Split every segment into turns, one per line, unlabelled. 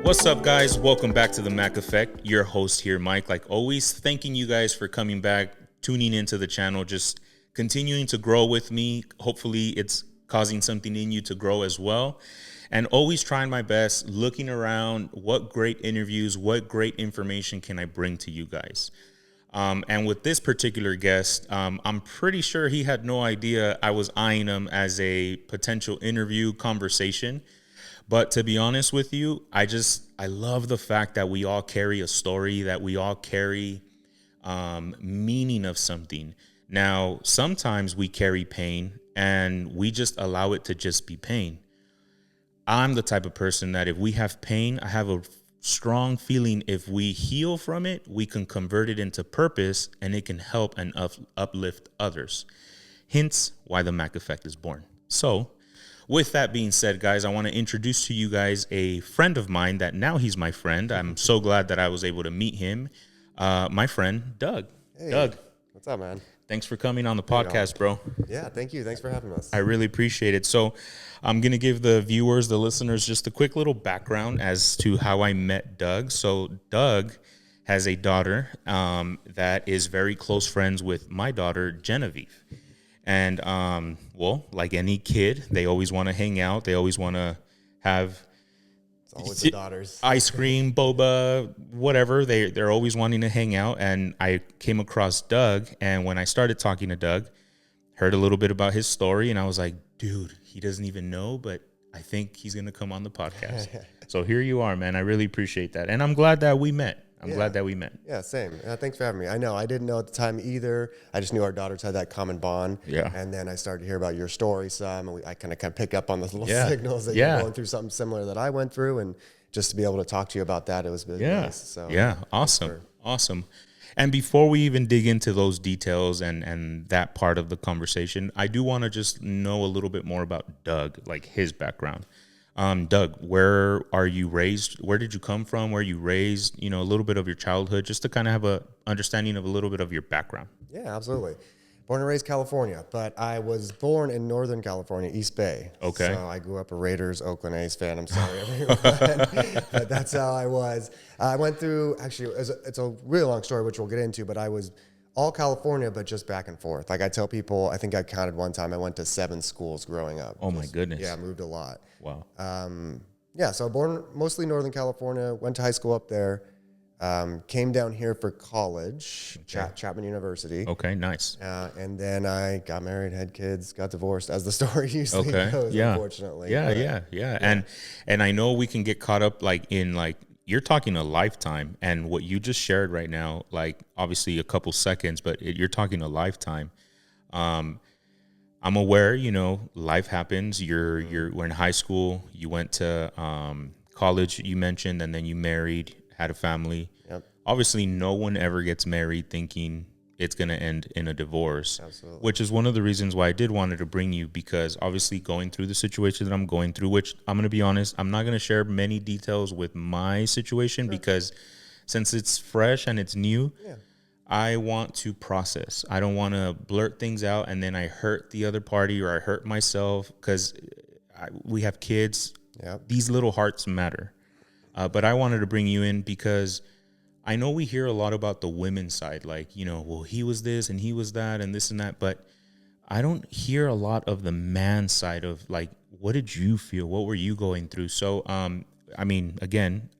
What's up, guys? Welcome back to the Mac Effect. Your host here, Mike. Like always, thanking you guys for coming back, tuning into the channel, just continuing to grow with me. Hopefully, it's causing something in you to grow as well. And always trying my best, looking around, what great interviews, what great information can I bring to you guys? And with this particular guest, I'm pretty sure he had no idea I was eyeing him as a potential interview conversation. But to be honest with you, I love the fact that we all carry a story, that we all carry meaning of something. Now, sometimes we carry pain and we just allow it to just be pain. I'm the type of person that if we have pain, I have a strong feeling if we heal from it, we can convert it into purpose and it can help and uplift others. Hence why the Mac Effect is born. So with that being said, guys, I want to introduce to you guys a friend of mine that now he's my friend. I'm so glad that I was able to meet him. My friend, Doug.
Hey,
Doug.
What's up, man?
Thanks for coming on the podcast, bro.
Yeah, thank you. Thanks for having us.
I really appreciate it. So I'm going to give the viewers, the listeners, just a quick little background as to how I met Doug. So Doug has a daughter that is very close friends with my daughter, Genevieve. And, well, like any kid, they always want to hang out. They always want to have
It's always the daughters.
ice cream, boba, whatever. They're always wanting to hang out. And I came across Doug. And when I started talking to Doug, heard a little bit about his story. And I was like, dude, he doesn't even know, but I think he's going to come on the podcast. So here you are, man. I really appreciate that. And I'm glad that we met. I'm glad that we met.
Yeah, same. Thanks for having me. I know I didn't know at the time either. I just knew our daughters had that common bond.
Yeah.
And then I started to hear about your story some, and I kind of pick up on those little signals that you're going through something similar that I went through, and just to be able to talk to you about that, it was really nice. So
Awesome. Awesome. And before we even dig into those details and that part of the conversation, I do want to just know a little bit more about Doug, like his background. Doug, where are you raised? Where did you come from? Where are you raised? You know, a little bit of your childhood, just to kind of have a understanding of a little bit of your background.
Yeah, absolutely. Born and raised California, but I was born in Northern California, East Bay.
Okay.
So I grew up a Raiders, Oakland A's fan. I'm sorry, everyone. But that's how I was. I went through, actually, it's a really long story, which we'll get into, but I was all California, but just back and forth. Like I tell people, I think I counted one time, I went to 7 schools growing up.
Oh, my goodness.
Yeah, I moved a lot.
Wow.
Yeah, so born mostly Northern California, went to high school up there, came down here for college, Chapman University.
Okay, nice.
And then I got married, had kids, got divorced, as the story usually goes, unfortunately.
Yeah. And I know we can get caught up you're talking a lifetime, and what you just shared right now, like obviously a couple seconds, but you're talking a lifetime. I'm aware, life happens. We're in high school. You went to college, you mentioned, and then you married, had a family.
Yep.
Obviously, no one ever gets married thinking it's going to end in a divorce.
Absolutely.
Which is one of the reasons why I did wanted to bring you, because obviously going through the situation that I'm going through, which I'm going to be honest, I'm not going to share many details with my situation because since it's fresh and it's new, I want to process. I don't want to blurt things out and then I hurt the other party or I hurt myself, because we have kids.
Yep.
These little hearts matter. But I wanted to bring you in because I know we hear a lot about the women's side, like, well, he was this and he was that and this and that, but I don't hear a lot of the man side of, like, what did you feel? What were you going through? So, I mean, again,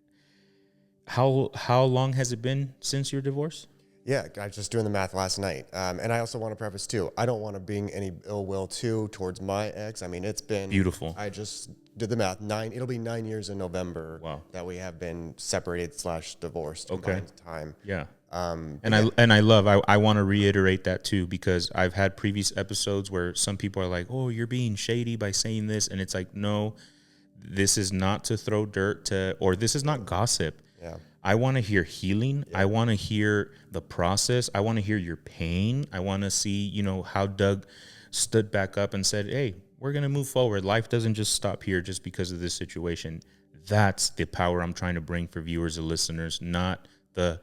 how long has it been since your divorce?
Yeah, I was just doing the math last night. And I also want to preface, too, I don't want to bring any ill will, too, towards my ex. I mean, it's been
beautiful.
I just did the math. It'll be 9 years in November.
Wow.
That we have been separated / divorced.
Okay.
Time.
Yeah. I want to reiterate that, too, because I've had previous episodes where some people are like, oh, you're being shady by saying this. And it's like, no, this is not to throw dirt or this is not gossip.
Yeah.
I want to hear healing. Yeah. I want to hear the process. I want to hear your pain. I want to see, how Doug stood back up and said, hey, we're going to move forward. Life doesn't just stop here just because of this situation. That's the power I'm trying to bring for viewers and listeners, not the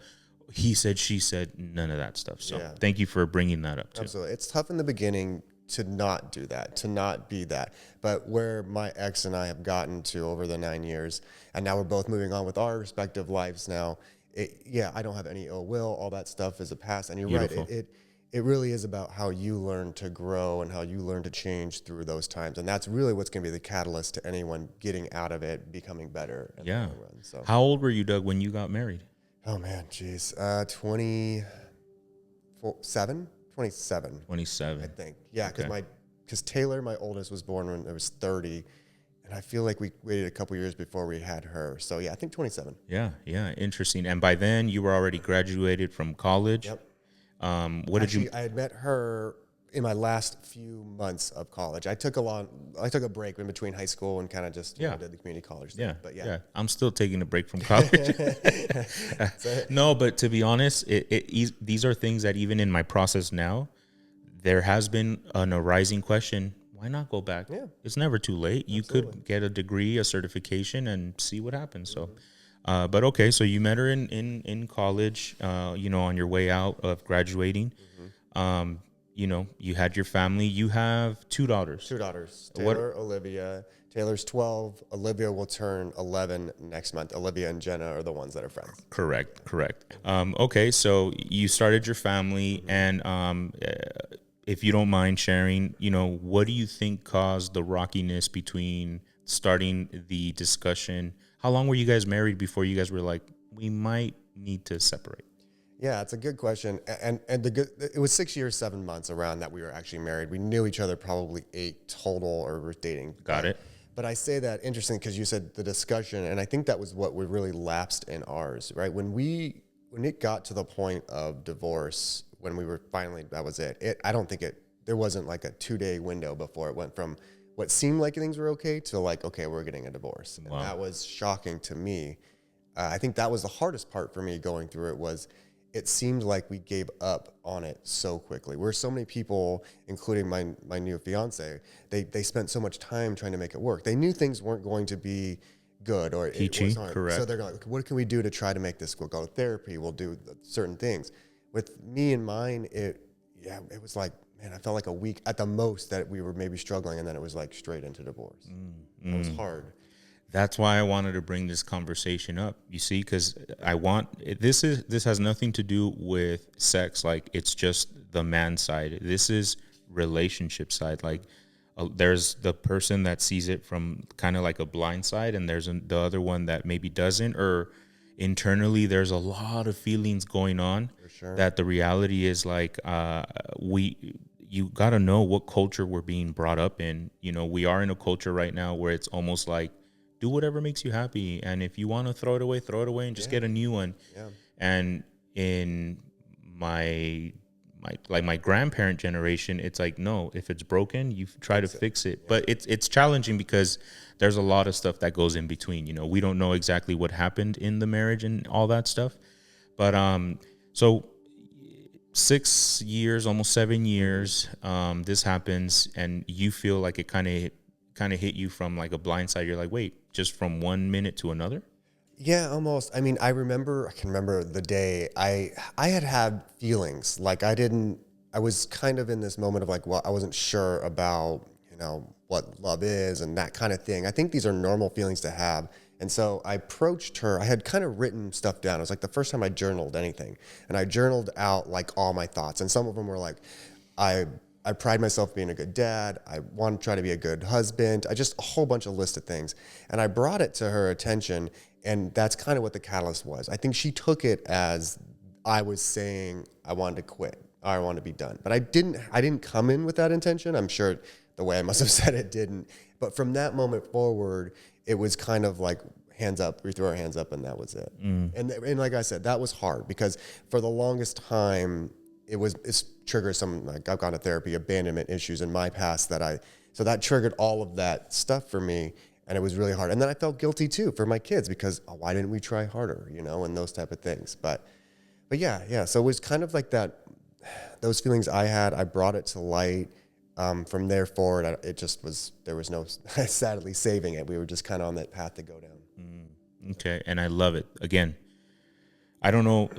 he said, she said, none of that stuff. So thank you for bringing that up too.
Absolutely. It's tough in the beginning to not do that, to not be that. But where my ex and I have gotten to over the 9 years, and now we're both moving on with our respective lives now, I don't have any ill will. All that stuff is a past. And you're
Beautiful.
right. It really is about how you learn to grow and how you learn to change through those times. And that's really what's going to be the catalyst to anyone getting out of it, becoming better in the long run. So.
How old were you, Doug, when you got married?
Oh, man, geez. 27? 27.
27.
I think. Yeah, because
Okay.
because Taylor, my oldest, was born when I was 30. And I feel like we waited a couple years before we had her. So, yeah, I think 27.
Yeah, interesting. And by then, you were already graduated from college.
Yep. I had met her in my last few months of college. I took a break in between high school and kind of just did the community college thing.
Yeah,
But yeah.
I'm still taking a break from college. No, but to be honest, these are things that even in my process now, there has been an arising question. Why not go back?
Yeah.
It's never too late. You could get a degree, a certification, and see what happens. So, but okay, so you met her in college, on your way out of graduating. You had your family. You have two daughters.
Two daughters, Taylor, Olivia. Taylor's 12. Olivia will turn 11 next month. Olivia and Jenna are the ones that are friends.
Correct. Okay, so you started your family, and if you don't mind sharing, what do you think caused the rockiness between starting the discussion? How long were you guys married before you guys were like, we might need to separate?
Yeah, it's a good question. And it was 6 years, 7 months around that we were actually married. We knew each other probably 8 total, or were dating.
Got it.
But I say that interesting because you said the discussion, and I think that was what we really lapsed in ours, right? When it got to the point of divorce, when we were finally, that was it. I don't think there wasn't like a 2-day window before it went from what seemed like things were okay to like, okay, we're getting a divorce.
Wow.
And that was shocking to me. I think that was the hardest part for me going through it. Was it seemed like we gave up on it so quickly. Where so many people, including my new fiance, they spent so much time trying to make it work. They knew things weren't going to be good, or
Peachy,
it was hard.
correct.
So they're like, what can we do to try to make this? We'll go to therapy. We'll do certain things. With me and mine, it was like, man, I felt like a week at the most that we were maybe struggling, and then it was like straight into divorce. It was hard.
That's why I wanted to bring this conversation up. You see, because this has nothing to do with sex. Like, it's just the man side. This is relationship side. Like, there's the person that sees it from kind of like a blind side, and there's the other one that maybe doesn't, or internally there's a lot of feelings going on.
For sure.
That the reality is like you got to know what culture we're being brought up in. We are in a culture right now where it's almost like, do whatever makes you happy, and if you want to throw it away and just get a new one.
Yeah.
And in my grandparent generation, it's like, no, if it's broken, you try to fix it. But it's challenging because there's a lot of stuff that goes in between. We don't know exactly what happened in the marriage and all that stuff. But so 6 years, almost 7 years, this happens, and you feel like it kind of hit you from like a blind side. You're like, wait, just from 1 minute to another?
Yeah, almost. I mean, I can remember the day I had feelings. Like I was kind of in this moment of like, well, I wasn't sure about, what love is and that kind of thing. I think these are normal feelings to have. And so I approached her. I had kind of written stuff down. It was like the first time I journaled anything. And I journaled out like all my thoughts. And some of them were like, I pride myself being a good dad. I want to try to be a good husband. I just a whole bunch of list of things. And I brought it to her attention, and that's kind of what the catalyst was. I think she took it as I was saying I wanted to quit, or I wanted to be done. But I didn't come in with that intention. I'm sure the way I must have said it didn't. But from that moment forward, it was kind of like hands up, we threw our hands up, and that was it. And like I said, that was hard because for the longest time, it's triggered some, like I've gone to therapy, abandonment issues in my past so that triggered all of that stuff for me, and it was really hard. And then I felt guilty too for my kids because why didn't we try harder, and those type of things. But yeah. So it was kind of like that, those feelings I had, I brought it to light. From there forward, there was no sadly saving it. We were just kind of on that path to go down.
Okay. And I love it. Again, I don't know,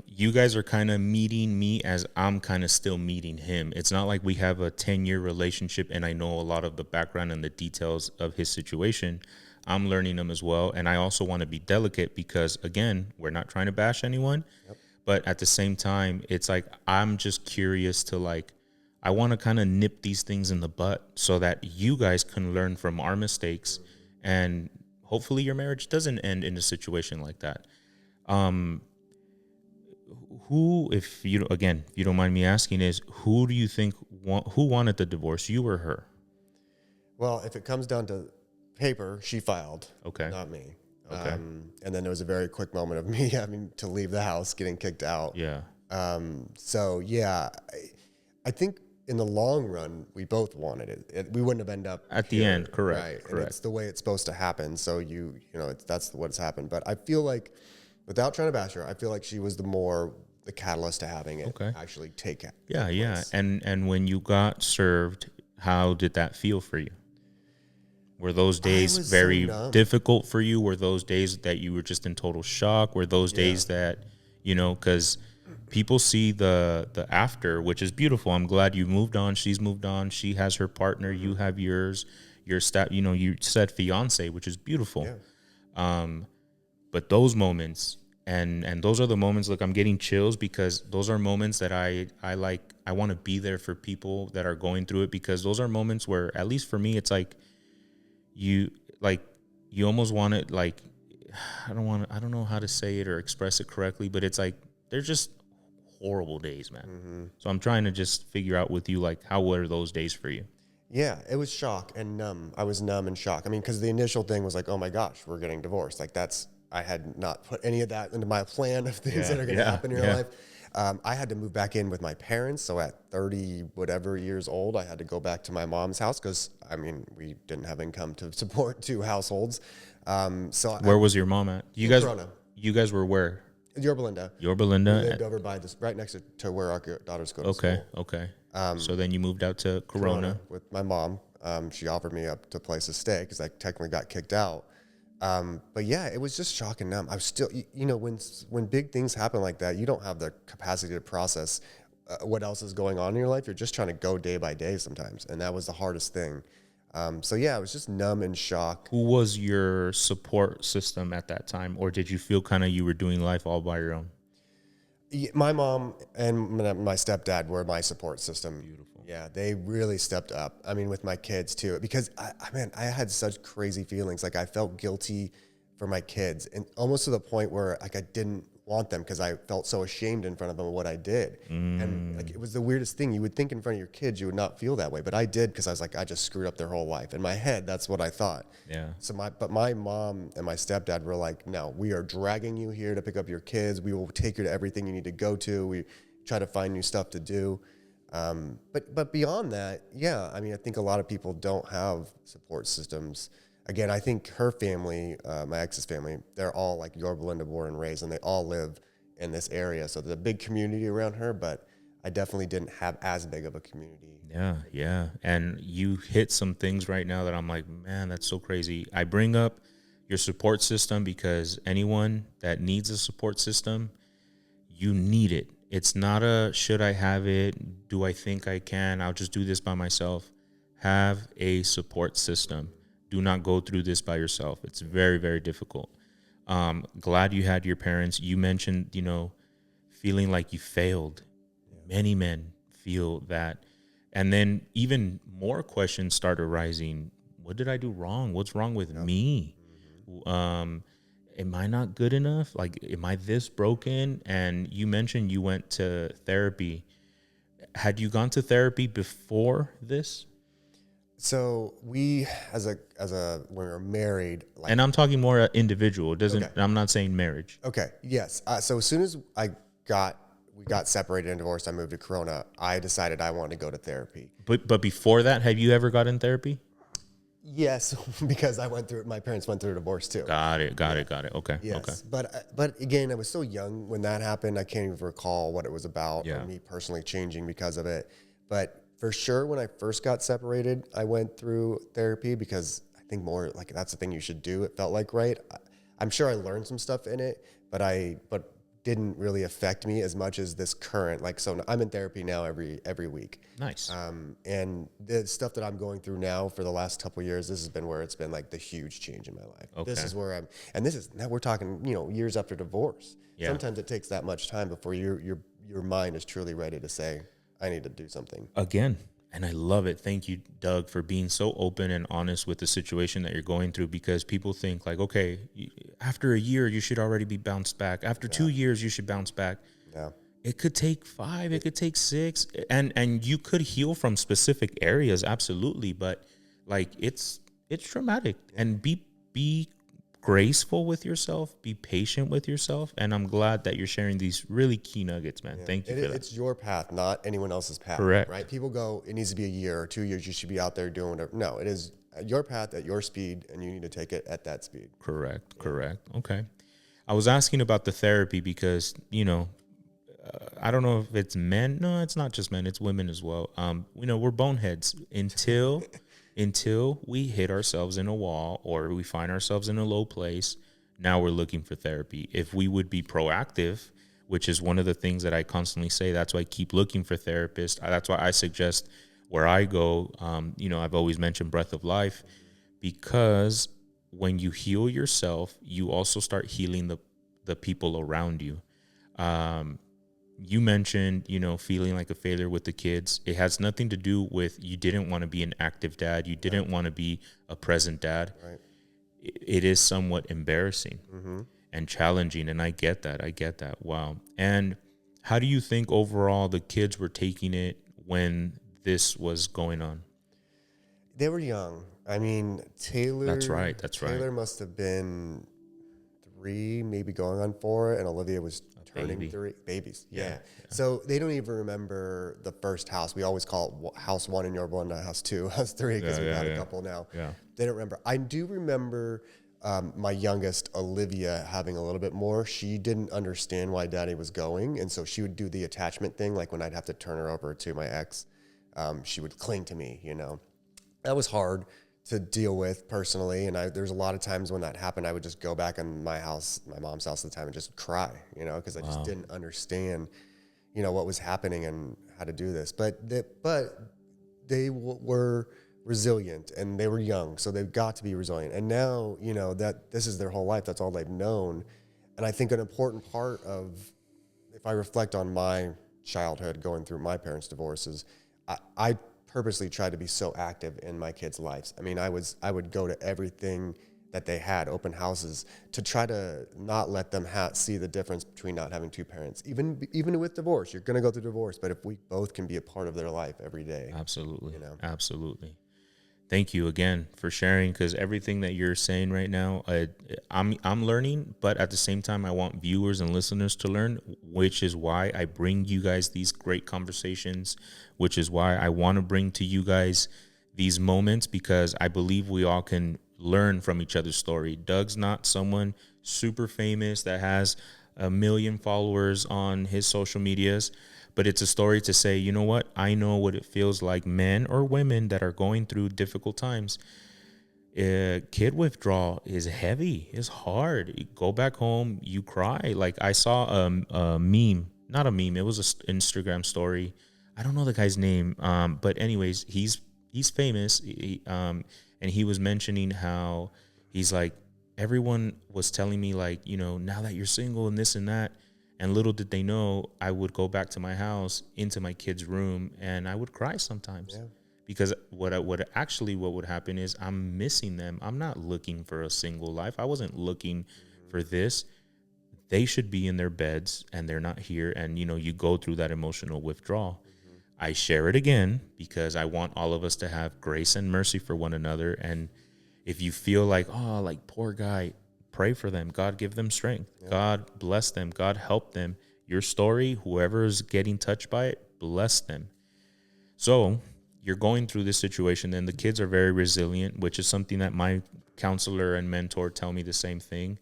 you guys are kind of meeting me as I'm kind of still meeting him. It's not like we have a 10-year relationship and I know a lot of the background and the details of his situation. I'm learning them as well. And I also want to be delicate because, again, we're not trying to bash anyone.
Yep.
But at the same time, it's like I'm just curious to, like, I want to kind of nip these things in the butt so that you guys can learn from our mistakes. And hopefully your marriage doesn't end in a situation like that. Who, if you don't mind me asking, is who do you think who wanted the divorce, you or her?
Well, if it comes down to paper, she filed,
Okay.
not me.
Okay.
And then there was a very quick moment of me having to leave the house, getting kicked out.
Yeah.
So yeah, I think in the long run, we both wanted it. We wouldn't have ended up
At the
here,
end, correct.
right?
Correct.
And it's the way it's supposed to happen. So that's what's happened. But I feel like, without trying to bash her, I feel like she was the catalyst to having it actually take it.
Yeah, yeah. And when you got served, how did that feel for you? Were those days very difficult for you? Were those days that you were just in total shock? Were those days that, because people see the after, which is beautiful. I'm glad you moved on. She's moved on. She has her partner. You have yours. Your staff, you said fiance, which is beautiful.
Yeah.
But those moments, and those are the moments, look, I'm getting chills because those are moments that I want to be there for people that are going through it, because those are moments where, at least for me, it's like you almost want it, like, I don't know how to say it or express it correctly, but it's like, they're just horrible days, man. Mm-hmm. So I'm trying to just figure out with you, like, how were those days for you?
Yeah, it was shock and numb. I was numb and shock. I mean, because the initial thing was like, oh my gosh, we're getting divorced. Like, I had not put any of that into my plan of things that are going to happen in your life. I had to move back in with my parents. So at 30 whatever years old, I had to go back to my mom's house because, I mean, we didn't have income to support two households.
Where was your mom at? You guys were where?
Yorba Linda.
Yorba Linda.
We lived over by right next to where our daughters go to school.
Okay. So then you moved out to Corona
with my mom. She offered me up to a place to stay because I technically got kicked out. But yeah, it was just shock and numb. I was still, when big things happen like that, you don't have the capacity to process what else is going on in your life. You're just trying to go day by day sometimes. And that was the hardest thing. So yeah, I was just numb and shocked.
Who was your support system at that time? Or did you feel kind of you were doing life all by your own?
My mom and my stepdad were my support system.
Beautiful.
Yeah, they really stepped up. I mean, with my kids too, because I had such crazy feelings. Like, I felt guilty for my kids, and almost to the point where, like, I didn't want them because I felt so ashamed in front of them of what I did. And like, it was the weirdest thing. You would think in front of your kids you would not feel that way, but I did, because I was like, I just screwed up their whole life. In my head, that's what I thought.
Yeah.
So my mom and my stepdad were like, no, we are dragging you here to pick up your kids. We will take you to everything you need to go to. We try to find new stuff to do. But beyond that, yeah, I mean, I think a lot of people don't have support systems. Again, I think her family, my ex's family, they're all like Yorba Linda born and raised, and they all live in this area. So there's a big community around her, but I definitely didn't have as big of a community.
Yeah. And you hit some things right now that I'm like, man, that's so crazy. I bring up your support system because anyone that needs a support system, you need it. It's not a, should I have it? Do I think I can? I'll just do this by myself. Have a support system. Do not go through this by yourself. It's very, very difficult. Glad you had your parents. You mentioned, feeling like you failed. Yeah. Many men feel that. And then even more questions start arising. What did I do wrong? What's wrong with me? Mm-hmm. Am I not good enough? Like, am I this broken? And you mentioned you went to therapy. Had you gone to therapy before this?
So we, when we were married, like,
and I'm talking more individual. It doesn't.
Okay.
I'm not saying marriage.
Okay. Yes. So as soon as we got separated and divorced, I moved to Corona. I decided I wanted to go to therapy.
But before that, have you ever gotten therapy?
Yes, because my parents went through a divorce too.
Got it. Okay.
Yes.
Okay.
But again, I was so young when that happened. I can't even recall what it was about or
Yeah.
me personally changing because of it. But for sure, when I first got separated, I went through therapy because I think more like that's the thing you should do. It felt like, right? I'm sure I learned some stuff in it, but didn't really affect me as much as this current, like, so I'm in therapy now every week.
Nice.
And the stuff that I'm going through now for the last couple of years, this has been where it's been like the huge change in my life.
Okay.
This is where and this is, now we're talking, years after divorce.
Yeah.
Sometimes it takes that much time before your mind is truly ready to say, I need to do something.
Again, and I love it. Thank you, Doug, for being so open and honest with the situation that you're going through, because people think like, okay, after a year, you should already be bounced back. After 2 years, you should bounce back.
Yeah.
It could take 5, it could take 6, and you could heal from specific areas, absolutely. But like, it's traumatic, and be graceful with yourself, be patient with yourself. And I'm glad that you're sharing these really key nuggets, man. Thank you for that.
It's your path, not anyone else's path.
Correct.
Right? People go, it needs to be a year or 2 years. You should be out there doing whatever. No, it is your path at your speed, and you need to take it at that speed.
Correct. Okay. I was asking about the therapy because, I don't know if it's men. No, it's not just men. It's women as well. We're boneheads until we hit ourselves in a wall or we find ourselves in a low place. Now we're looking for therapy. If we would be proactive, which is one of the things that I constantly say, that's why I keep looking for therapists. That's why I suggest where I go, I've always mentioned Breath of Life, because when you heal yourself, you also start healing the people around you. You mentioned, feeling like a failure with the kids. It has nothing to do with you didn't want to be an active dad. You didn't want to be a present dad.
Right.
It is somewhat embarrassing and challenging. And I get that. Wow. And how do you think overall the kids were taking it when this was going on?
They were young. I mean, Taylor.
That's right.
Taylor must have been 3, maybe going on 4, and Olivia was turning 3. Babies. Yeah. So they don't even remember the first house. We always call it house 1 in your one, not house 2, house 3, because we've had a couple now.
Yeah.
They don't remember. I do remember my youngest, Olivia, having a little bit more. She didn't understand why Daddy was going, and so she would do the attachment thing. Like when I'd have to turn her over to my ex, she would cling to me. That was hard to deal with personally, and there's a lot of times when that happened, I would just go back in my house, my mom's house at the time, and just cry, because I just didn't understand, what was happening and how to do this. But they were resilient, and they were young, so they've got to be resilient. And now, that this is their whole life, that's all they've known. And I think an important part of, if I reflect on my childhood going through my parents' divorces, I purposely tried to be so active in my kids' lives. I mean, I would go to everything that they had, open houses, to try to not let them see the difference between not having 2 parents. Even with divorce, you're going to go through divorce, but if we both can be a part of their life every day.
Absolutely. Absolutely. Thank you again for sharing, because everything that you're saying right now, I'm learning, but at the same time, I want viewers and listeners to learn, which is why I bring you guys these great conversations, which is why I want to bring to you guys these moments, because I believe we all can learn from each other's story. Doug's not someone super famous that has 1 million followers on his social medias, but it's a story to say, you know what? I know what it feels like, men or women that are going through difficult times. Kid withdrawal is heavy. It's hard. You go back home, you cry. Like I saw a meme, not a meme. It was an Instagram story. I don't know the guy's name. But anyways, he's famous. And he was mentioning how he's like, everyone was telling me like, now that you're single and this and that. And little did they know, I would go back to my house, into my kid's room, and I would cry sometimes. Yeah. Because what would happen is I'm missing them. I'm not looking for a single life. I wasn't looking for this. They should be in their beds, and they're not here. And, you go through that emotional withdrawal. I share it again because I want all of us to have grace and mercy for one another. And if you feel like, oh, like poor guy, pray for them. God give them strength. Yeah. God bless them. God help them. Your story, whoever is getting touched by it, bless them. So you're going through this situation, and the kids are very resilient, which is something that my counselor and mentor tell me the same thing,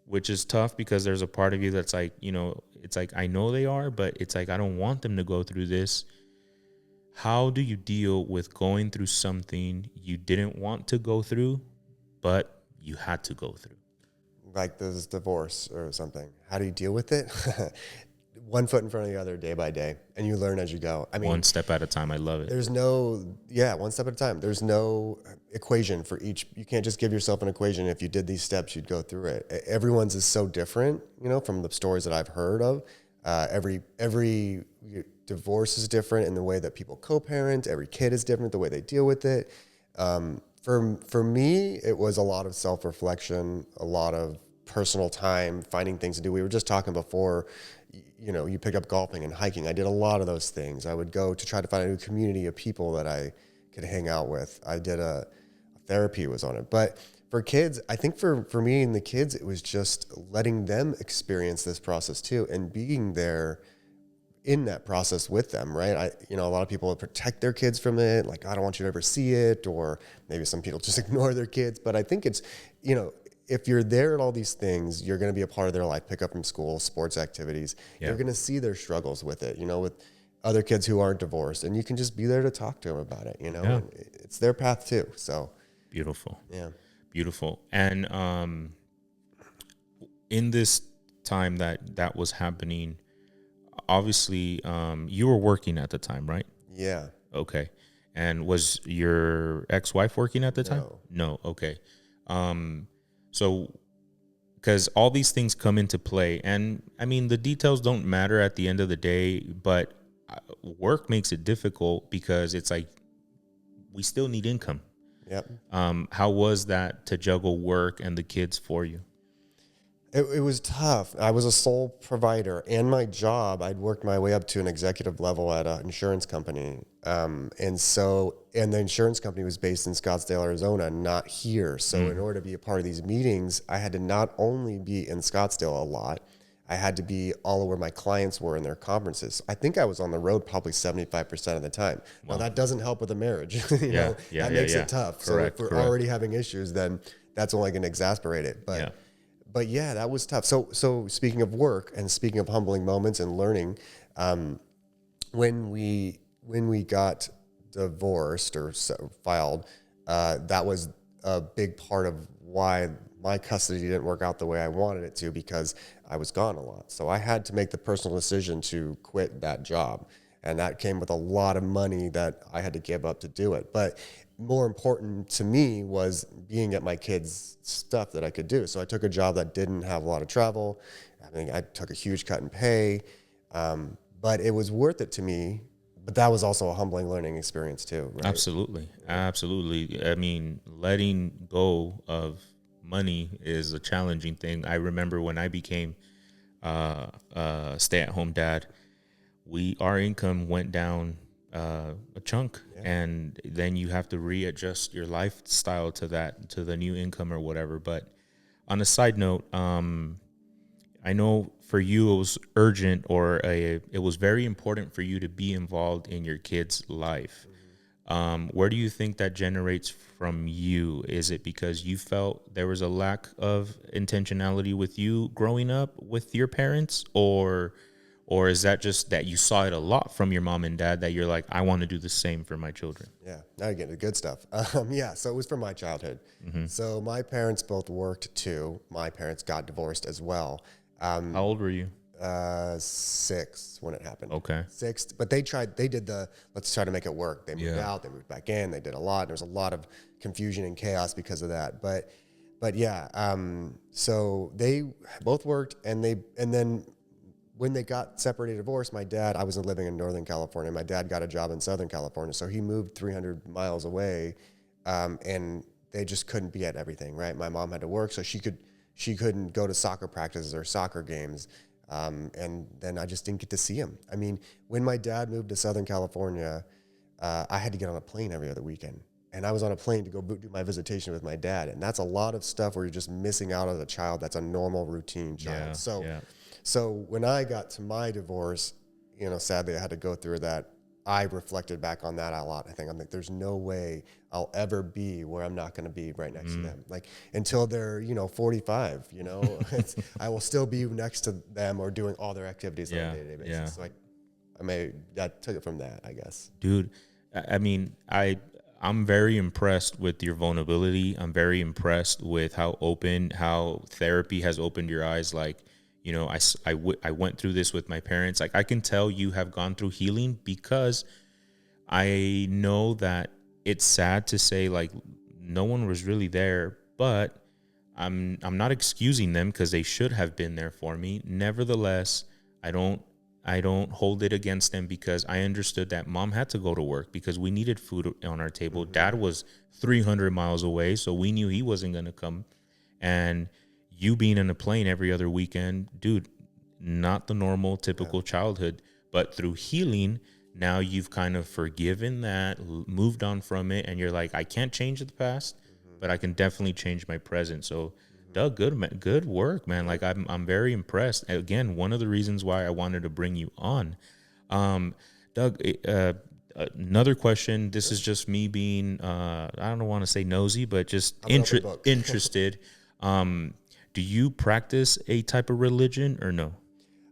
which is tough because there's a part of you that's like, it's like, I know they are, but it's like, I don't want them to go through this. How do you deal with going through something you didn't want to go through, but you had to go through?
like this divorce or something. How do you deal with it? One foot in front of the other, day by day, and you learn as you go. I mean,
one step at a time. I love it.
there's no, one step at a time. There's no equation for each. You can't just give yourself an equation. If you did these steps, you'd go through it. Everyone's is so different, from the stories that I've heard of. Every divorce is different in the way that people co-parent. Every kid is different, the way they deal with it. For me, it was a lot of self-reflection, a lot of personal time, finding things to do. We were just talking before, you pick up golfing and hiking. I did a lot of those things. I would go to try to find a new community of people that I could hang out with. I did therapy was on it. But for kids, I think for me and the kids, it was just letting them experience this process too, and being there in that process with them, right? A lot of people protect their kids from it. Like, I don't want you to ever see it, or maybe some people just ignore their kids. But I think it's, if you're there at all these things, you're going to be a part of their life, pick up from school, sports activities. Yeah. You're going to see their struggles with it, with other kids who aren't divorced, and you can just be there to talk to them about it, Yeah. And it's their path too. So
beautiful.
Yeah.
Beautiful. And in this time that was happening, obviously, you were working at the time, right?
Yeah.
Okay. And was your ex-wife working at the time?
No.
Okay. So, because all these things come into play, and I mean, the details don't matter at the end of the day, but work makes it difficult because it's like we still need income.
Yep.
How was that to juggle work and the kids for you?
It was tough. I was a sole provider, and my job, I'd worked my way up to an executive level at an insurance company. And the insurance company was based in Scottsdale, Arizona, not here. So in order to be a part of these meetings, I had to not only be in Scottsdale a lot, I had to be all where my clients were in their conferences. I think I was on the road probably 75% of the time. Wow. Now, that doesn't help with a marriage. That makes it tough.
Correct,
so if we're already having issues, then that's only going to exacerbate it. But yeah, that was tough. So speaking of work and speaking of humbling moments and learning, when we got divorced or filed, that was a big part of why my custody didn't work out the way I wanted it to, because I was gone a lot. So I had to make the personal decision to quit that job. And that came with a lot of money that I had to give up to do it. But more important to me was being at my kids' stuff that I could do. So I took a job that didn't have a lot of travel. I mean, I took a huge cut in pay, but it was worth it to me. But that was also a humbling learning experience too, right?
Absolutely. I mean, letting go of money is a challenging thing. I remember when I became a stay-at-home dad, our income went down a chunk, and then you have to readjust your lifestyle to the new income or whatever. But on a side note, I know for you it was urgent, it was very important for you to be involved in your kid's life. Where do you think that generates from you? Is it because you felt there was a lack of intentionality with you growing up with your parents, or is that just that you saw it a lot from your mom and dad that you're like, I want to do the same for my children?
Yeah, now you're getting the good stuff. So it was from my childhood.
Mm-hmm.
So my parents both worked too. My parents got divorced as well.
How old were you?
6 when it happened.
Okay.
6, but they did let's try to make it work. They moved out, they moved back in, they did a lot. There was a lot of confusion and chaos because of that. But yeah, so they both worked, and then when they got separated, divorced, I was living in Northern California. My dad got a job in Southern California. So he moved 300 miles away, and they just couldn't be at everything, right? My mom had to work, so she couldn't go to soccer practices or soccer games. And then I just didn't get to see him. I mean, when my dad moved to Southern California, I had to get on a plane every other weekend. And I was on a plane to go do my visitation with my dad. And that's a lot of stuff where you're just missing out as a child. That's a normal routine child. So when I got to my divorce, sadly I had to go through that. I reflected back on that a lot. I'm like, there's no way I'll ever be where I'm not going to be right next to them. Like, until they're, 45, I will still be next to them or doing all their activities on a day-to-day basis. Yeah. So I took it from that, I guess.
Dude, I mean, I I'm very impressed with your vulnerability. I'm very impressed with how therapy has opened your eyes. Like, you know, I went through this with my parents. Like, I can tell you have gone through healing because I know that it's sad to say, like, no one was really there, but I'm not excusing them because they should have been there for me. Nevertheless, I don't I don't hold it against them because I understood that mom had to go to work because we needed food on our table. Dad was 300 miles away, so we knew he wasn't going to come. And you being in a plane every other weekend, dude, not the normal, typical childhood. But through healing, now you've kind of forgiven that, moved on from it, and you're like, I can't change the past, but I can definitely change my present. So, Doug, good work, man. Like I'm very impressed. Again, one of the reasons why I wanted to bring you on. Doug, another question. This is just me being, I don't want to say nosy, but just interested. Do you practice a type of religion or no?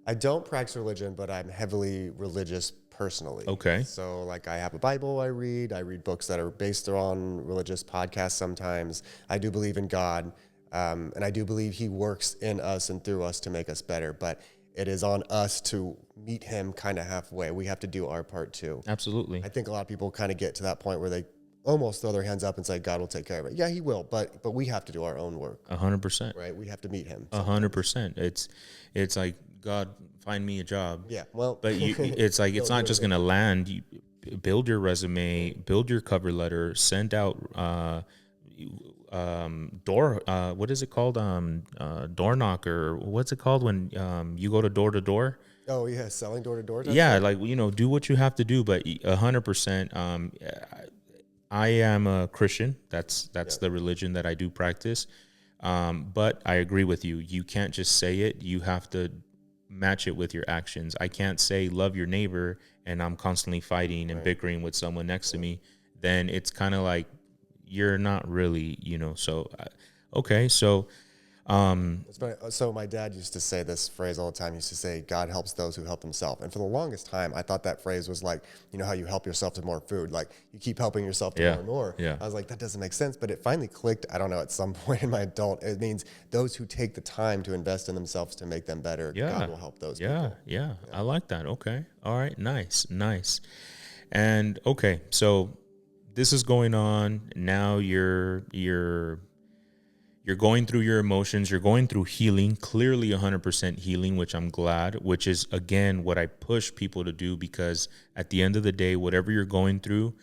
I don't practice religion, but I'm heavily religious personally.
Okay.
So like I have a Bible I read books that are based on religious podcasts sometimes. I do believe in God, and I do believe he works in us and through us to make us better, but it is on us to meet him kind of halfway. We have to do our part too.
Absolutely.
I think a lot of people kind of get to that point where they almost throw their hands up and say, God will take care of it. Yeah, he will, but we have to do our own work.
100%.
Right? We have to meet him.
100%. It's like, God, find me a job.
Yeah, well.
But it's like, it's not just going to land. You build your resume, build your cover letter, send out what is it called? Door knocker. What's it called when you go to door?
Oh yeah, selling door to door.
Yeah, like, do what you have to do, but 100%. I am a Christian. That's the religion that I do practice. But I agree with you. You can't just say it. You have to match it with your actions. I can't say love your neighbor and I'm constantly fighting and bickering with someone next to me. Then it's kind of like you're not really, so okay. So
so my dad used to say this phrase all the time. He used to say, God helps those who help themselves. And for the longest time, I thought that phrase was like, how you help yourself to more food. Like you keep helping yourself to more and more.
Yeah.
I was like, that doesn't make sense. But it finally clicked. I don't know, at some point in my adult, it means those who take the time to invest in themselves to make them better, God will help those people.
Yeah. I like that. Okay. All right. Nice. And okay. So this is going on. Now you're going through your emotions. You're going through healing, clearly 100% healing, which I'm glad, which is, again, what I push people to do, because at the end of the day, whatever you're going through,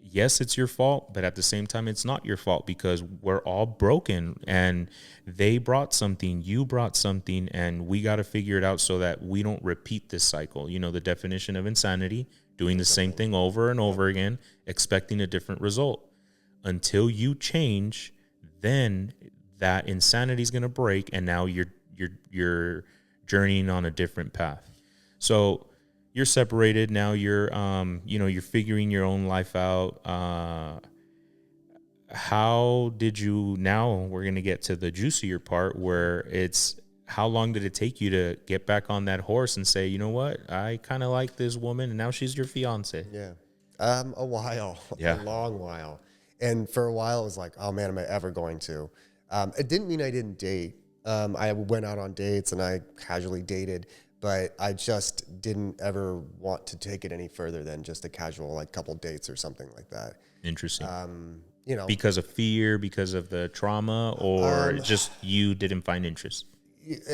yes, it's your fault, but at the same time, it's not your fault, because we're all broken, and they brought something, you brought something, and we got to figure it out so that we don't repeat this cycle. The definition of insanity, doing the same thing over and over again, expecting a different result. Until you change, then that insanity is going to break, and now you're journeying on a different path. So you're separated now. You're you're figuring your own life out. How did you? Now we're going to get to the juicier part, where it's how long did it take you to get back on that horse and say, you know what, I kind of like this woman, and now she's your fiance?
Yeah, a while, a long while. And for a while, it was like, oh man, am I ever going to? It didn't mean I didn't date. I went out on dates and I casually dated, but I just didn't ever want to take it any further than just a casual, couple dates or something like that.
Interesting. Because of fear, because of the trauma, or just you didn't find interest?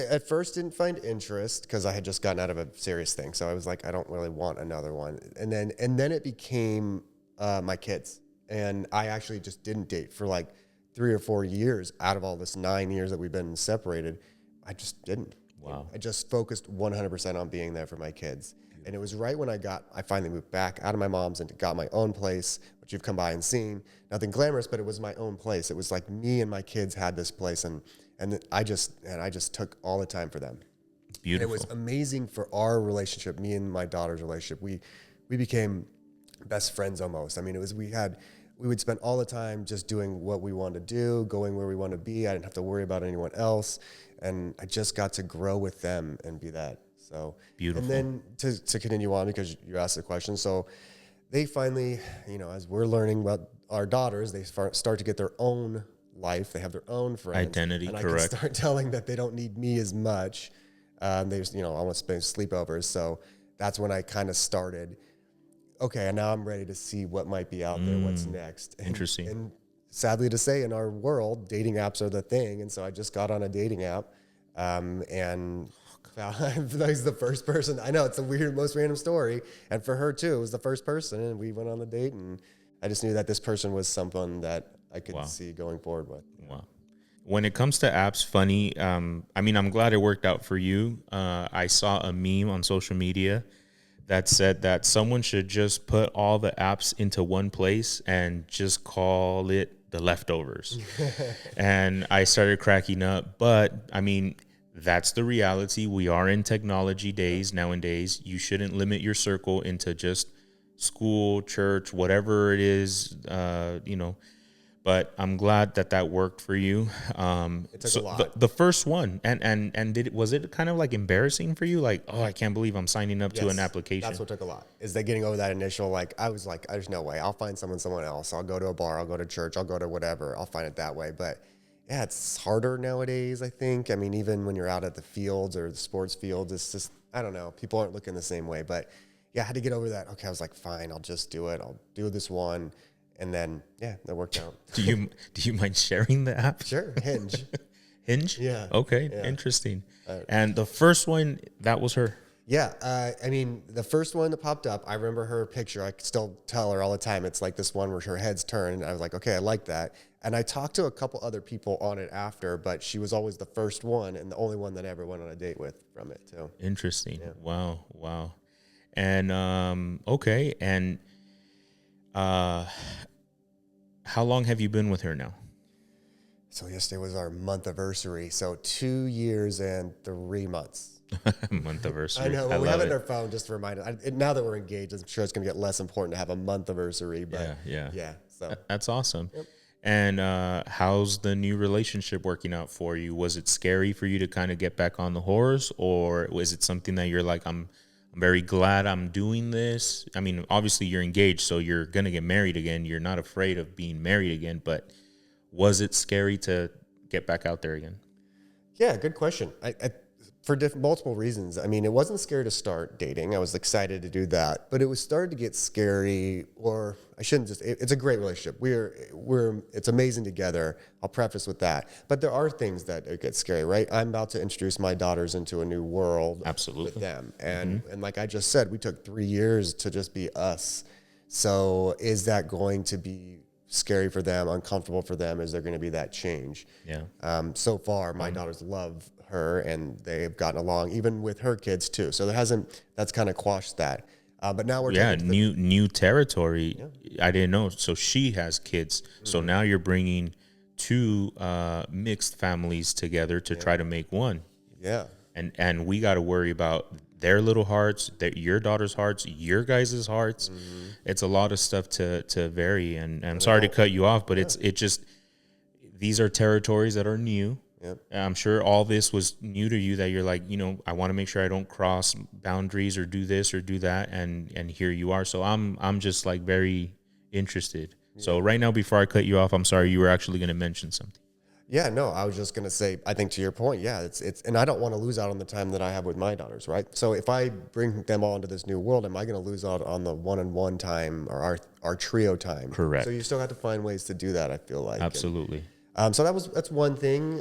At first, didn't find interest because I had just gotten out of a serious thing. So I was like, I don't really want another one. And then it became my kids. And I actually just didn't date for 3 or 4 years out of all this 9 years that we've been separated. I just didn't.
Wow.
I just focused 100% on being there for my kids. And it was right when I finally moved back out of my mom's and got my own place, which you've come by and seen. Nothing glamorous, but it was my own place. It was like me and my kids had this place, and I just took all the time for them.
Beautiful.
And it was amazing for our relationship, me and my daughter's relationship. We became best friends almost. I mean, we would spend all the time just doing what we wanted to do, going where we want to be. I didn't have to worry about anyone else. And I just got to grow with them and be that. So
beautiful.
And then to continue on, because you asked the question. So they finally, as we're learning about our daughters, they start to get their own life. They have their own friends.
Identity,
and
correct.
I can start telling that they don't need me as much. They just, I want to spend sleepovers. So that's when I kind of started, okay, and now I'm ready to see what might be out there, what's next.
Interesting.
And sadly to say, in our world, dating apps are the thing. And so I just got on a dating app and he's the first person. I know it's the most random story. And for her too, it was the first person. And we went on the date, and I just knew that this person was someone that I could see going forward with.
Wow. When it comes to apps, funny, I'm glad it worked out for you. I saw a meme on social media that said that someone should just put all the apps into one place and just call it the leftovers. And I started cracking up. But, that's the reality. We are in technology days nowadays. You shouldn't limit your circle into just school, church, whatever it is, But I'm glad that worked for you.
It took a lot.
The first one, and was it kind of like embarrassing for you? Like, oh, I can't believe I'm signing up to an application.
That's what took a lot. Is that getting over that initial, I was like, there's no way. I'll find someone else. I'll go to a bar. I'll go to church. I'll go to whatever. I'll find it that way. But yeah, it's harder nowadays, I think. Even when you're out at the fields or the sports fields, it's just, I don't know. People aren't looking the same way. But yeah, I had to get over that. Okay, I was like, fine, I'll just do it. I'll do this one. And then, yeah, that worked out.
Do you mind sharing the app?
Sure. Hinge.
Hinge?
Yeah.
Okay. Yeah. Interesting. And the first one, that was her.
Yeah. The first one that popped up, I remember her picture. I could still tell her all the time. It's like this one where her head's turned. And I was like, okay, I like that. And I talked to a couple other people on it after, but she was always the first one and the only one that I ever went on a date with from it too.
Interesting. Yeah. Wow. And, okay. And, how long have you been with her now?
So yesterday was our month anniversary. So 2 years and 3 months.
Month anniversary.
I know. Well, we have it on our phone just to remind us. Now that we're engaged, I'm sure it's going to get less important to have a month anniversary. But yeah. So
that's awesome.
Yep.
And how's the new relationship working out for you? Was it scary for you to kind of get back on the horse, or was it something that you're like, I'm very glad I'm doing this? Obviously you're engaged, so you're going to get married again. You're not afraid of being married again, but was it scary to get back out there again?
Yeah, good question. For multiple reasons. It wasn't scary to start dating. I was excited to do that, but it was starting to get scary, or I shouldn't just, it's a great relationship. It's amazing together. I'll preface with that, but there are things that it gets scary, right? I'm about to introduce my daughters into a new world.
Absolutely.
With them. And like I just said, we took 3 years to just be us. So is that going to be scary for them, uncomfortable for them? Is there going to be that change?
Yeah.
So far, my daughters love her and they've gotten along even with her kids too. So that's kind of quashed that. But now we're
new territory. Yeah. I didn't know. So she has kids. So now you're bringing two mixed families together to try to make one.
Yeah.
And we got to worry about their little hearts, your daughter's hearts, your guys' hearts. It's a lot of stuff to vary. And I'm sorry to cut you off, but it's just, these are territories that are new.
Yep.
I'm sure all this was new to you, that you're like, I want to make sure I don't cross boundaries or do this or do that. And here you are. So I'm just like very interested. Yeah. So right now, before I cut you off, I'm sorry, you were actually going to mention something.
Yeah, no, I was just going to say, I think to your point, yeah, it's, and I don't want to lose out on the time that I have with my daughters, right? So if I bring them all into this new world, am I going to lose out on the one-on-one time or our trio time?
Correct.
So you still have to find ways to do that, I feel like.
Absolutely.
So that's one thing.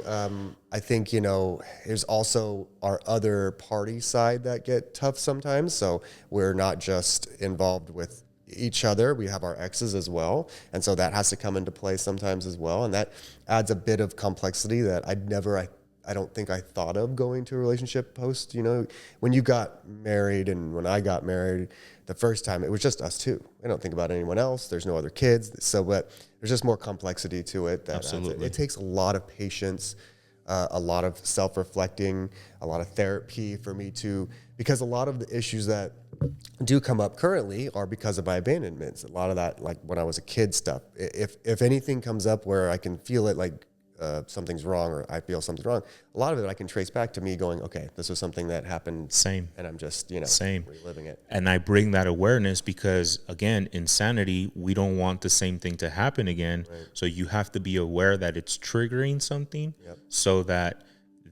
I think, there's also our other party side that get tough sometimes. So we're not just involved with each other, we have our exes as well, and so that has to come into play sometimes as well, and that adds a bit of complexity that I don't think I thought of going to a relationship post. When you got married and when I got married the first time, it was just us two. I don't think about anyone else. There's no other kids, so but there's just more complexity to it.
Absolutely.
It takes a lot of patience, a lot of self-reflecting, a lot of therapy for me too, because a lot of the issues that do come up currently are because of my abandonments. A lot of that, like when I was a kid stuff. If anything comes up where I can feel it, like something's wrong or I feel something's wrong, a lot of it I can trace back to me going, okay, this was something that happened.
Same.
And I'm just, reliving it.
And I bring that awareness because, again, insanity, we don't want the same thing to happen again. Right. So you have to be aware that it's triggering something so that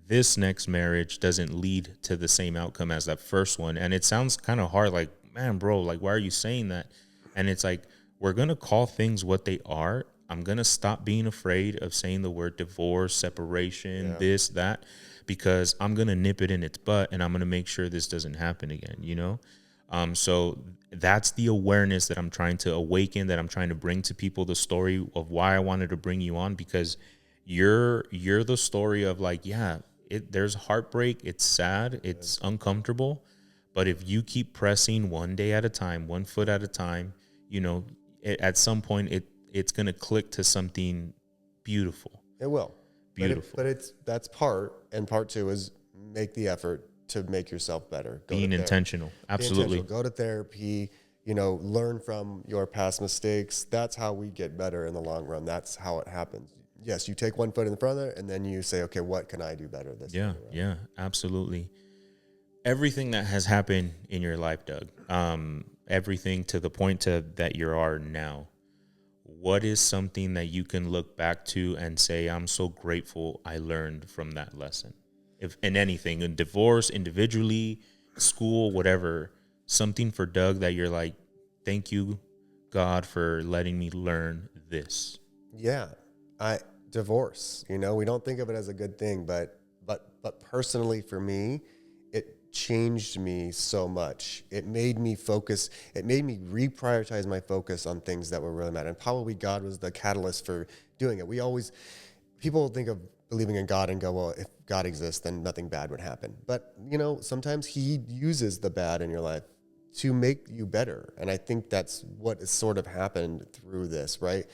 this next marriage doesn't lead to the same outcome as that first one. And it sounds kind of hard, like, man, bro, like, why are you saying that? And it's like, we're going to call things what they are. I'm going to stop being afraid of saying the word divorce, separation, this, that, because I'm going to nip it in its butt and I'm going to make sure this doesn't happen again, So that's the awareness that I'm trying to awaken, that I'm trying to bring to people, the story of why I wanted to bring you on, because you're the story of like, there's heartbreak. It's sad. It's uncomfortable. But if you keep pressing one day at a time, 1 foot at a time, at some point it's going to click to something beautiful.
It will.
Beautiful.
But that's part, and part two is make the effort to make yourself better.
Being intentional. Absolutely.
Go to therapy, learn from your past mistakes. That's how we get better in the long run. That's how it happens. Yes, you take 1 foot in front of it, and then you say, okay, what can I do better this time around?
Yeah, absolutely. Everything that has happened in your life, Doug, everything to the point that you are now, what is something that you can look back to and say, I'm so grateful I learned from that lesson? If in anything, in divorce, individually, school, whatever, something for Doug that you're like, thank you, God, for letting me learn this.
Yeah. Divorce, we don't think of it as a good thing, but personally for me, it changed me so much. It made me focus. It made me reprioritize my focus on things that were really matter. And probably God was the catalyst for doing it. People think of believing in God and go, well, if God exists, then nothing bad would happen. But, sometimes he uses the bad in your life to make you better. And I think that's what has sort of happened through this, right?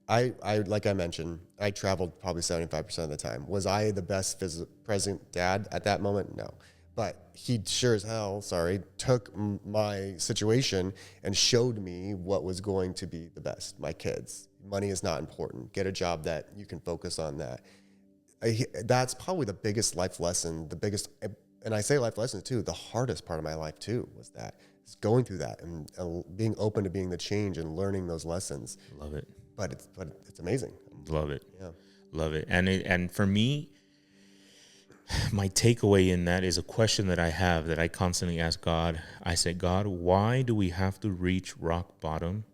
I like I mentioned, I traveled probably 75% of the time. Was I the best present dad at that moment? No. But he sure as hell, took my situation and showed me what was going to be the best. My kids. Money is not important. Get a job that you can focus on that. That's probably the biggest life lesson, and I say life lessons too, the hardest part of my life too was that. It's going through that and being open to being the change and learning those lessons.
Love it.
But it's amazing.
Love it.
Yeah.
Love it. And for me, my takeaway in that is a question that I have that I constantly ask God. I say, God, why do we have to reach rock bottom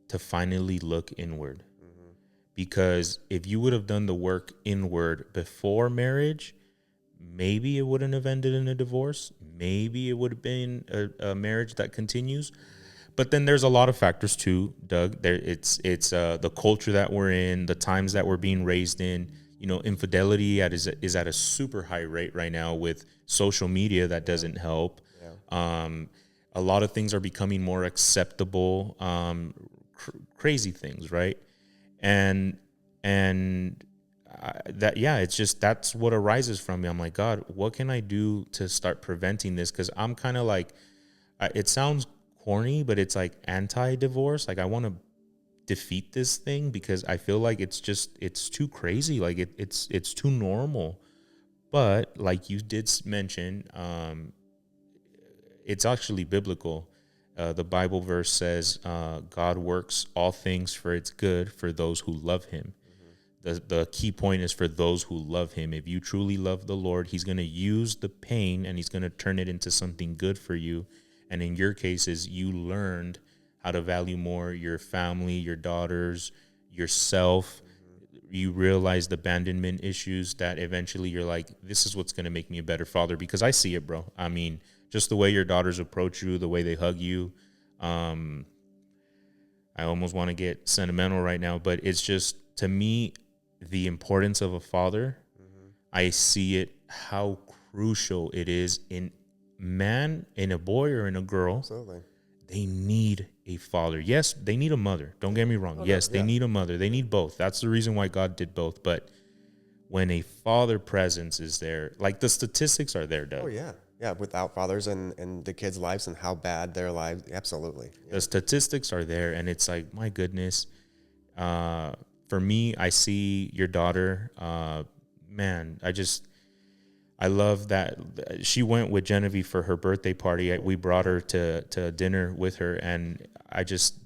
to finally look inward? Mm-hmm. Because if you would have done the work inward before marriage, maybe it wouldn't have ended in a divorce. Maybe it would have been a marriage that continues. But then there's a lot of factors too, Doug. It's the culture that we're in, the times that we're being raised in. Infidelity is at a super high rate right now with social media. That doesn't help. Yeah. A lot of things are becoming more acceptable. Crazy things, right? And it's just, that's what arises from me. I'm like, God, what can I do to start preventing this? Because I'm kind of like, it sounds corny, but it's like anti-divorce. Like I want to defeat this thing because I feel like it's too crazy. Like it's too normal. But like you did mention, it's actually biblical. The Bible verse says, God works all things for its good for those who love him. Mm-hmm. The key point is for those who love him. If you truly love the Lord, he's going to use the pain and he's going to turn it into something good for you. And in your cases, you learned how to value more your family, your daughters, yourself. Mm-hmm. You realized abandonment issues that eventually you're like, this is what's going to make me a better father, because I see it, bro. I mean, just the way your daughters approach you, the way they hug you. I almost want to get sentimental right now, but it's just, to me, the importance of a father. Mm-hmm. I see it, how crucial it is in a boy or in a girl.
Absolutely.
They need a father. Yes, they need a mother. Don't get me wrong. They need a mother. They need both. That's the reason why God did both. But when a father presence is there, like the statistics are there, Doug.
Oh, yeah. Yeah, without fathers and the kids' lives and how bad their lives, absolutely. Yeah.
The statistics are there, and it's like, my goodness. for me, I see your daughter. Man, I love that she went with Genevieve for her birthday party. We brought her to dinner with her, and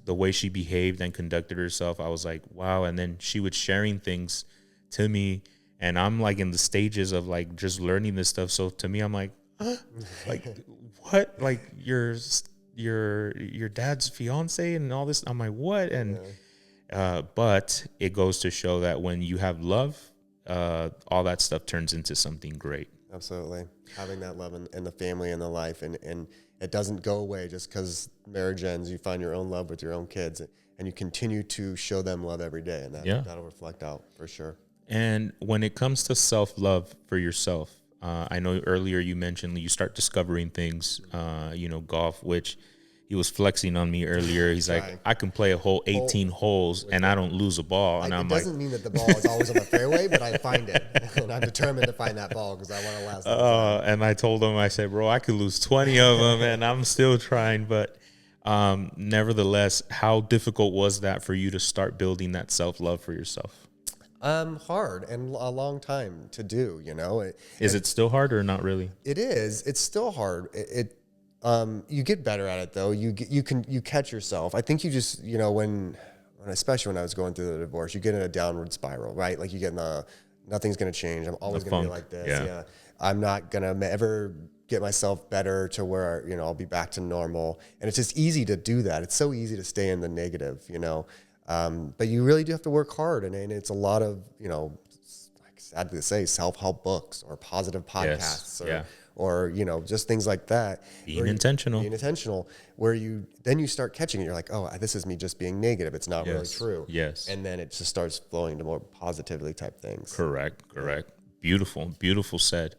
the way she behaved and conducted herself, I was like, wow. And then she was sharing things to me, and I'm like in the stages of like just learning this stuff. So to me, I'm like, huh? Like what? Like your dad's fiance and all this. I'm like, what? And but it goes to show that when you have love, all that stuff turns into something great.
Absolutely. Having that love in the family and the life, and it doesn't go away just because marriage ends. You find your own love with your own kids, and you continue to show them love every day, and that'll reflect out for sure.
And when it comes to self-love for yourself, I know earlier you mentioned you start discovering things, golf, which he was flexing on me earlier. He's like, I can play a whole 18 holes and I don't lose a ball. And
it doesn't mean that the ball is always on the fairway, but I find it. And I'm determined to find that ball because I want to last.
And I told him, I said, bro, I could lose 20 of them and I'm still trying. But nevertheless, how difficult was that for you to start building that self-love for yourself?
Hard and a long time to do,
Is it still hard or not really?
It is. It's still hard. You get better at it though. You catch yourself. I think you just, especially when I was going through the divorce, you get in a downward spiral, right? Like you get in nothing's going to change. I'm always going to be like this. Yeah. I'm not going to ever get myself better to where, I'll be back to normal. And it's just easy to do that. It's so easy to stay in the negative, but you really do have to work hard. And it's a lot of, like sad to say, self-help books or positive podcasts or just things like that.
Being intentional,
where you start catching it. You're like, oh, this is me just being negative. It's not really true.
Yes.
And then it just starts flowing to more positively type things.
Correct. Beautiful said.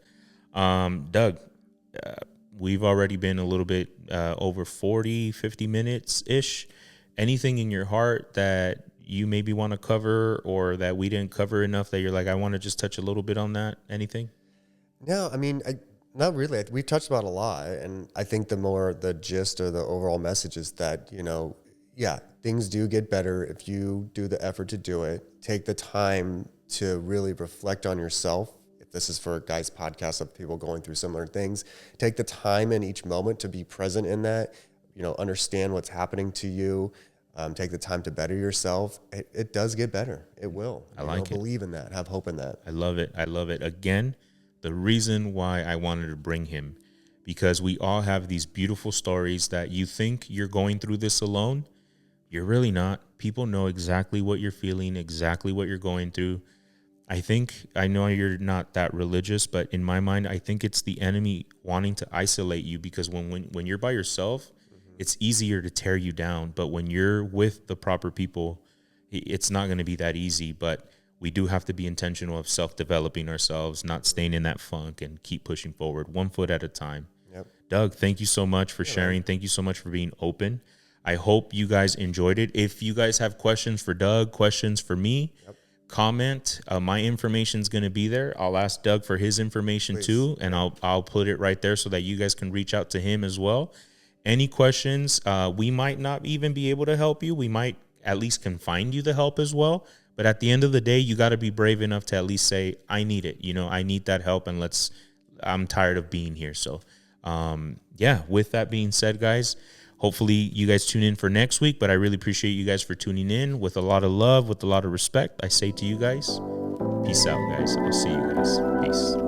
Doug, we've already been a little bit over 50 minutes ish. Anything in your heart that you maybe want to cover or that we didn't cover enough that you're like, I want to just touch a little bit on that? Anything?
No, I mean, not really. We've touched about a lot. And I think the gist or the overall message is that, things do get better if you do the effort to do it. Take the time to really reflect on yourself. If this is for a guy's podcast of people going through similar things, take the time in each moment to be present in that, understand what's happening to you. Take the time to better yourself. It does get better. It will.
I like it.
Believe in that. Have hope in that.
I love it. Again, the reason why I wanted to bring him, because we all have these beautiful stories that you think you're going through this alone. You're really not. People know exactly what you're feeling, exactly what you're going through. I know you're not that religious, but in my mind, I think it's the enemy wanting to isolate you, because when you're by yourself, it's easier to tear you down. But when you're with the proper people, it's not going to be that easy. But we do have to be intentional of self-developing ourselves, not staying in that funk, and keep pushing forward 1 foot at a time.
Yep.
Doug, thank you so much for sharing. Thank you so much for being open. I hope you guys enjoyed it. If you guys have questions for Doug, questions for me, comment. My information's going to be there. I'll ask Doug for his information too, and I'll put it right there so that you guys can reach out to him as well. Any questions, we might not even be able to help you. We might at least can find you the help as well. But at the end of the day, you got to be brave enough to at least say, I need it. I need that help, and I'm tired of being here. So, with that being said, guys, hopefully you guys tune in for next week. But I really appreciate you guys for tuning in with a lot of love, with a lot of respect. I say to you guys, peace out, guys. I'll see you guys. Peace.